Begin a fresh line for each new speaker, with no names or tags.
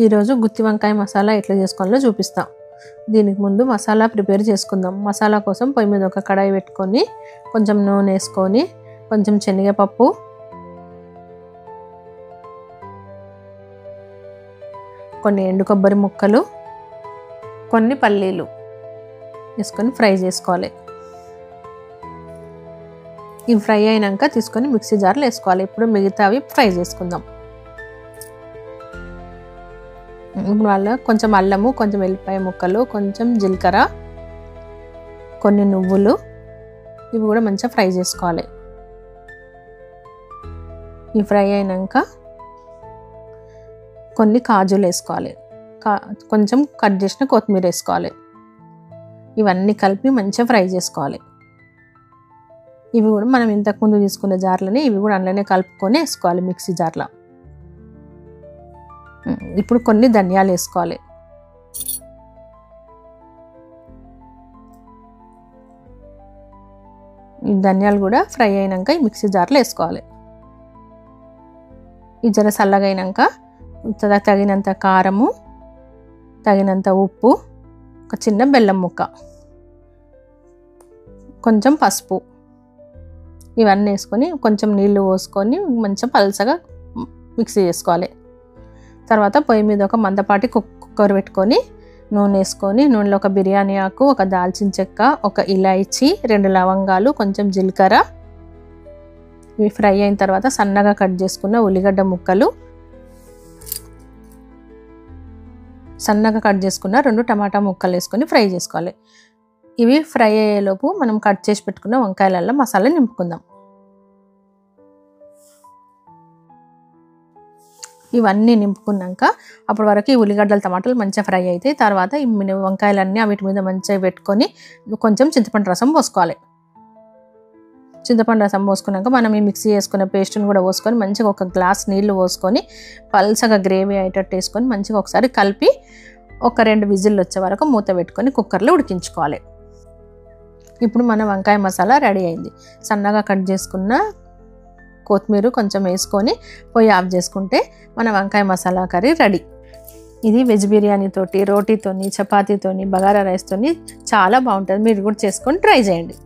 ఈరోజు గుత్తి వంకాయ మసాలా ఎట్లా చేసుకోవాలో చూపిస్తాం. దీనికి ముందు మసాలా ప్రిపేర్ చేసుకుందాం. మసాలా కోసం పొయ్యి మీద ఒక కడాయి పెట్టుకొని కొంచెం నూనె వేసుకొని కొంచెం శనగపప్పు, కొన్ని ఎండు కొబ్బరి ముక్కలు, కొన్ని పల్లీలు వేసుకొని ఫ్రై చేసుకోవాలి. ఇవి ఫ్రై అయినాక తీసుకొని మిక్సీ జార్లో వేసుకోవాలి. ఇప్పుడు మిగతావి ఫ్రై చేసుకుందాం. ఇప్పుడు కొంచెం అల్లము, కొంచెం వెల్లిపాయ ముక్కలు, కొంచెం జీలకర్ర, కొన్ని నువ్వులు, ఇవి కూడా మంచిగా ఫ్రై చేసుకోవాలి. ఇవి ఫ్రై అయినాక కొన్ని కాజులు వేసుకోవాలి, కొంచెం కట్ చేసిన కొత్తిమీర వేసుకోవాలి. ఇవన్నీ కలిపి మంచిగా ఫ్రై చేసుకోవాలి. ఇవి కూడా మనం ఇంతకుముందు తీసుకున్న జార్లని ఇవి కూడా అందులోనే కలుపుకొని వేసుకోవాలి మిక్సీ జార్లో. ఇప్పుడు కొన్ని ధనియాలు వేసుకోవాలి. ఈ ధనియాలు కూడా ఫ్రై అయినాక ఈ మిక్సీ జార్లో వేసుకోవాలి. ఈ జర చల్లగా అయినాక తగినంత కారము, తగినంత ఉప్పు, ఒక చిన్న బెల్లం ముక్క, కొంచెం పసుపు, ఇవన్నీ వేసుకొని కొంచెం నీళ్ళు పోసుకొని మంచిగా పల్చగా మిక్సీ చేసుకోవాలి. తర్వాత పొయ్యి మీద ఒక మందపాటి కుక్కర్ పెట్టుకొని నూనె వేసుకొని నూనెలో ఒక బిర్యానీ ఆకు, ఒక దాల్చిన చెక్క, ఒక ఇలాయచీ, 2 లవంగాలు, కొంచెం జీలకర్ర, ఇవి ఫ్రై అయిన తర్వాత సన్నగా కట్ చేసుకున్న ఉల్లిగడ్డ ముక్కలు, సన్నగా కట్ చేసుకున్న 2 టమాటా ముక్కలు వేసుకొని ఫ్రై చేసుకోవాలి. ఇవి ఫ్రై అయ్యేలోపు మనం కట్ చేసి పెట్టుకున్న వంకాయలలో మసాలా నింపుకుందాం. ఇవన్నీ నింపుకున్నాక అప్పటి వరకు ఈ ఉల్లిగడ్డలు టమాటాలు మంచిగా ఫ్రై అవుతాయి. తర్వాత ఈ వంకాయలన్నీ వీటి మీద మంచిగా పెట్టుకొని కొంచెం చింతపండు రసం పోసుకోవాలి. చింతపండు రసం పోసుకున్నాక మనం ఈ మిక్సీ చేసుకున్న పేస్ట్ని కూడా పోసుకొని మంచిగా ఒక గ్లాస్ నీళ్లు పోసుకొని పల్చగా గ్రేవీ అయ్యేటట్టు వేసుకొని మంచిగా ఒకసారి కలిపి ఒక 2 విజిల్లు వచ్చే వరకు మూత పెట్టుకొని కుక్కర్లో ఉడికించుకోవాలి. ఇప్పుడు మన వంకాయ మసాలా రెడీ అయింది. సన్నగా కట్ చేసుకున్న కొత్తిమీర కొంచెం వేసుకొని పొయ్యి ఆఫ్ చేసుకుంటే మన వంకాయ మసాలా కర్రీ రెడీ. ఇది వెజ్ బిర్యానీతోటి, రోటీతోని, చపాతీతోని, బగారా రైస్తోని చాలా బాగుంటుంది. మీరు కూడా చేసుకొని ట్రై చేయండి.